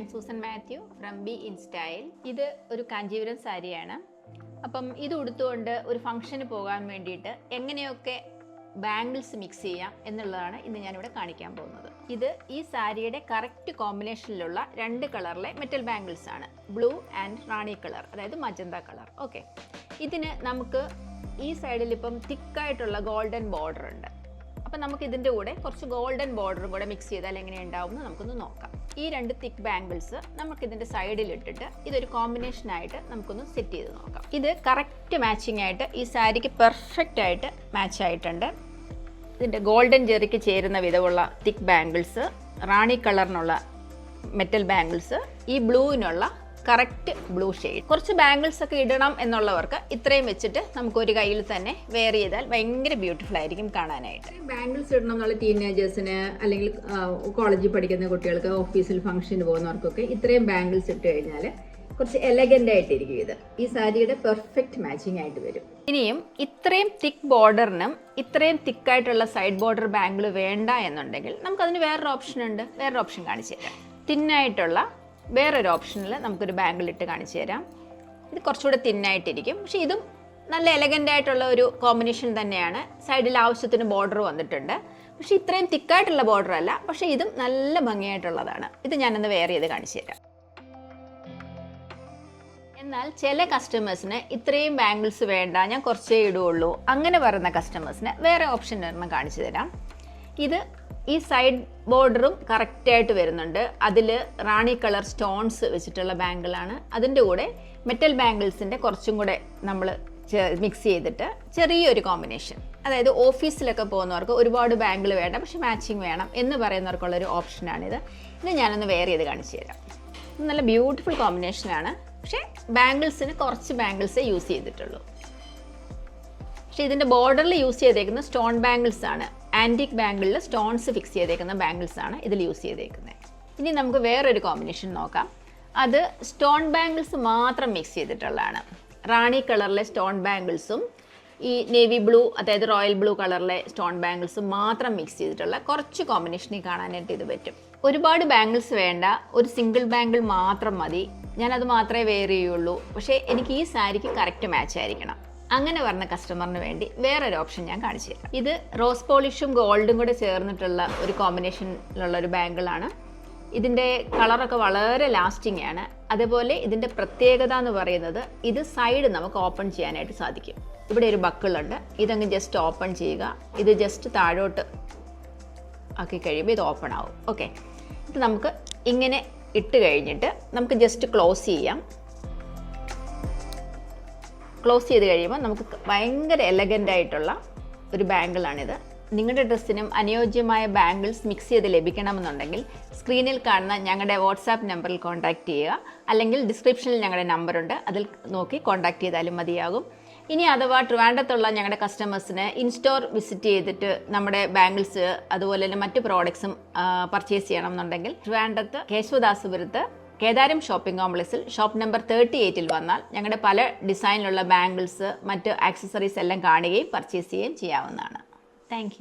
am Susan Matthew from Be in Style. ഇത് ഒരു കാഞ്ചീപുരം സാരിയാണ്. അപ്പം ഇത് ഉടുത്തുകൊണ്ട് ഒരു ഫംഗ്ഷന് പോകാൻ വേണ്ടിയിട്ട് എങ്ങനെയൊക്കെ ബാംഗിൾസ് മിക്സ് ചെയ്യാം എന്നുള്ളതാണ് ഇന്ന് ഞാനിവിടെ കാണിക്കാൻ പോകുന്നത്. ഇത് ഈ സാരിയുടെ കറക്റ്റ് കോമ്പിനേഷനിലുള്ള രണ്ട് കളറിലെ മെറ്റൽ ബാംഗിൾസ് ആണ്, ബ്ലൂ ആൻഡ് റാണി കളർ, അതായത് മജന്ത കളർ. ഓക്കെ, ഇതിന് നമുക്ക് ഈ സൈഡിൽ ഇപ്പം തിക്കായിട്ടുള്ള ഗോൾഡൻ ബോർഡർ ഉണ്ട്. അപ്പം നമുക്ക് ഇതിൻ്റെ കൂടെ കുറച്ച് ഗോൾഡൻ ബോർഡറും കൂടെ മിക്സ് ചെയ്താൽ എങ്ങനെയുണ്ടാവും എന്ന് നമുക്കൊന്ന് നോക്കാം. ഈ രണ്ട് തിക്ക് ബാംഗിൾസ് നമുക്കിതിൻ്റെ സൈഡിലിട്ടിട്ട് ഇതൊരു കോമ്പിനേഷനായിട്ട് നമുക്കൊന്ന് സെറ്റ് ചെയ്ത് നോക്കാം. ഇത് കറക്റ്റ് മാച്ചിങ് ആയിട്ട് ഈ സാരിക്ക് പെർഫെക്റ്റ് ആയിട്ട് മാച്ച് ആയിട്ടുണ്ട്. ഇതിൻ്റെ ഗോൾഡൻ ജെറിക്ക് ചേരുന്ന വിധമുള്ള തിക്ക് ബാംഗിൾസ്, റാണി കളറിനുള്ള മെറ്റൽ ബാംഗിൾസ്, ഈ ബ്ലൂവിനുള്ള കറക്റ്റ് ബ്ലൂ ഷെയ്ഡ്. കുറച്ച് ബാംഗിൾസ് ഒക്കെ ഇടണം എന്നുള്ളവർക്ക് ഇത്രയും വെച്ചിട്ട് നമുക്ക് ഒരു കയ്യിൽ തന്നെ വെയർ ചെയ്താൽ ഭയങ്കര ബ്യൂട്ടിഫുൾ ആയിരിക്കും കാണാനായിട്ട്. ബാംഗിൾസ് ഇടണം എന്നുള്ള ടീനേജേഴ്സിന് അല്ലെങ്കിൽ കോളേജിൽ പഠിക്കുന്ന കുട്ടികൾക്ക്, ഓഫീസിൽ ഫംഗ്ഷന് പോകുന്നവർക്കൊക്കെ ഇത്രയും ബാംഗിൾസ് ഇട്ട് കഴിഞ്ഞാൽ കുറച്ച് എലഗൻ്റ് ആയിട്ടിരിക്കും. ഇത് ഈ സാരിയുടെ പെർഫെക്റ്റ് മാച്ചിങ് ആയിട്ട് വരും. ഇനിയും ഇത്രയും തിക്ക് ബോർഡറിനും ഇത്രയും തിക്കായിട്ടുള്ള സൈഡ് ബോർഡർ ബാംഗിൾ വേണ്ട എന്നുണ്ടെങ്കിൽ നമുക്കതിന് വേറൊരു ഓപ്ഷൻ ഉണ്ട്. വേറൊരു ഓപ്ഷൻ കാണിച്ചു തരാം. തിന്നായിട്ടുള്ള വേറൊരു ഓപ്ഷനിൽ നമുക്കൊരു ബാംഗിൾ ഇട്ട് കാണിച്ചു തരാം. ഇത് കുറച്ചുകൂടെ തിന്നായിട്ടിരിക്കും, പക്ഷേ ഇതും നല്ല എലഗൻ്റ് ആയിട്ടുള്ള ഒരു കോമ്പിനേഷൻ തന്നെയാണ്. സൈഡിൽ ആവശ്യത്തിന് ബോർഡർ വന്നിട്ടുണ്ട്, പക്ഷേ ഇത്രയും തിക്കായിട്ടുള്ള ബോർഡർ അല്ല, പക്ഷേ ഇതും നല്ല ഭംഗിയായിട്ടുള്ളതാണ്. ഇത് ഞാനൊന്ന് വെയർ ചെയ്ത് കാണിച്ചു തരാം. എന്നാൽ ചില കസ്റ്റമേഴ്സിന് ഇത്രയും ബാംഗിൾസ് വേണ്ട, ഞാൻ കുറച്ചേ ഇടുകയുള്ളൂ, അങ്ങനെ പറയുന്ന കസ്റ്റമേഴ്സിന് വേറെ ഓപ്ഷൻ ഒരെണ്ണം കാണിച്ചു തരാം. ഇത് ഈ സൈഡ് ബോർഡറും കറക്റ്റായിട്ട് വരുന്നുണ്ട്. അതിൽ റാണി കളർ സ്റ്റോൺസ് വെച്ചിട്ടുള്ള ബാംഗിളാണ്. അതിൻ്റെ കൂടെ മെറ്റൽ ബാംഗിൾസിൻ്റെ കുറച്ചും കൂടെ നമ്മൾ മിക്സ് ചെയ്തിട്ട് ചെറിയൊരു കോമ്പിനേഷൻ, അതായത് ഓഫീസിലൊക്കെ പോകുന്നവർക്ക് ഒരുപാട് ബാംഗിൾ വേണ്ട പക്ഷെ മാച്ചിങ് വേണം എന്ന് പറയുന്നവർക്കുള്ളൊരു ഓപ്ഷനാണിത്. ഇത് ഞാനൊന്ന് വെയർ ചെയ്ത് കാണിച്ചു തരാം. ഇത് നല്ല ബ്യൂട്ടിഫുൾ കോമ്പിനേഷനാണ്, പക്ഷേ ബാംഗിൾസിന് കുറച്ച് ബാംഗിൾസേ യൂസ് ചെയ്തിട്ടുള്ളൂ. പക്ഷേ ഇതിൻ്റെ ബോർഡറിൽ യൂസ് ചെയ്തേക്കുന്ന സ്റ്റോൺ ബാംഗിൾസ് ആണ്. ആൻറ്റിക് ബാംഗിളിൽ സ്റ്റോൺസ് ഫിക്സ് ചെയ്തേക്കുന്ന ബാംഗിൾസ് ആണ് ഇതിൽ യൂസ് ചെയ്തേക്കുന്നത്. ഇനി നമുക്ക് വേറൊരു കോമ്പിനേഷൻ നോക്കാം. അത് സ്റ്റോൺ ബാംഗിൾസ് മാത്രം മിക്സ് ചെയ്തിട്ടുള്ളതാണ്. റാണി കളറിലെ സ്റ്റോൺ ബാംഗിൾസും ഈ നേവി ബ്ലൂ, അതായത് റോയൽ ബ്ലൂ കളറിലെ സ്റ്റോൺ ബാംഗിൾസും മാത്രം മിക്സ് ചെയ്തിട്ടുള്ള കുറച്ച് കോമ്പിനേഷനിൽ കാണാനായിട്ട് ഇത് പറ്റും. ഒരുപാട് ബാംഗിൾസ് വേണ്ട, ഒരു സിംഗിൾ ബാംഗിൾ മാത്രം മതി, ഞാനത് മാത്രമേ വെയർ ചെയ്യുള്ളൂ, പക്ഷേ എനിക്ക് ഈ സാരിക്ക് കറക്റ്റ് മാച്ച് ആയിരിക്കണം, അങ്ങനെ പറഞ്ഞ കസ്റ്റമറിന് വേണ്ടി വേറൊരു ഓപ്ഷൻ ഞാൻ കാണിച്ചു തരാം. ഇത് റോസ് പോളിഷും ഗോൾഡും കൂടെ ചേർന്നിട്ടുള്ള ഒരു കോമ്പിനേഷനിലുള്ള ഒരു ബാംഗിളാണ്. ഇതിൻ്റെ കളറൊക്കെ വളരെ ലാസ്റ്റിംഗ് ആണ്. അതേപോലെ ഇതിൻ്റെ പ്രത്യേകത എന്ന് പറയുന്നത് ഇത് സൈഡ് നമുക്ക് ഓപ്പൺ ചെയ്യാനായിട്ട് സാധിക്കും. ഇവിടെ ഒരു ബക്കിളുണ്ട്, ഇതങ്ങ് ജസ്റ്റ് ഓപ്പൺ ചെയ്യുക. ഇത് ജസ്റ്റ് താഴോട്ട് ആക്കി കഴിയുമ്പോൾ ഇത് ഓപ്പൺ ആവും. ഓക്കെ, ഇത് നമുക്ക് ഇങ്ങനെ ഇട്ട് കഴിഞ്ഞിട്ട് നമുക്ക് ജസ്റ്റ് ക്ലോസ് ചെയ്യാം. ക്ലോസ് ചെയ്ത് കഴിയുമ്പോൾ നമുക്ക് ഭയങ്കര എലഗൻ്റ് ആയിട്ടുള്ള ഒരു ബാംഗിളാണിത്. നിങ്ങളുടെ ഡ്രസ്സിനും അനുയോജ്യമായ ബാംഗിൾസ് മിക്സ് ചെയ്ത് ലഭിക്കണമെന്നുണ്ടെങ്കിൽ സ്ക്രീനിൽ കാണുന്ന ഞങ്ങളുടെ വാട്സാപ്പ് നമ്പറിൽ കോൺടാക്റ്റ് ചെയ്യുക, അല്ലെങ്കിൽ ഡിസ്ക്രിപ്ഷനിൽ ഞങ്ങളുടെ നമ്പറുണ്ട്, അതിൽ നോക്കി കോൺടാക്റ്റ് ചെയ്താലും മതിയാകും. ഇനി അഥവാ ട്രിവാൻഡ്രത്തുള്ള ഞങ്ങളുടെ കസ്റ്റമേഴ്സിന് ഇൻസ്റ്റോർ വിസിറ്റ് ചെയ്തിട്ട് നമ്മുടെ ബാംഗിൾസ് അതുപോലെ തന്നെ മറ്റ് പ്രോഡക്ട്സും പർച്ചേസ് ചെയ്യണമെന്നുണ്ടെങ്കിൽ ട്രിവാൻഡ്രത്ത് കേശവദാസപുരത്ത് കേദാരം ഷോപ്പിംഗ് കോംപ്ലക്സിൽ ഷോപ്പ് നമ്പർ 38 വന്നാൽ ഞങ്ങളുടെ പല ഡിസൈനിലുള്ള ബാംഗിൾസ്, മറ്റ് ആക്സസറീസ് എല്ലാം കാണുകയും പർച്ചേസ് ചെയ്യുകയും ചെയ്യാവുന്നതാണ്. താങ്ക്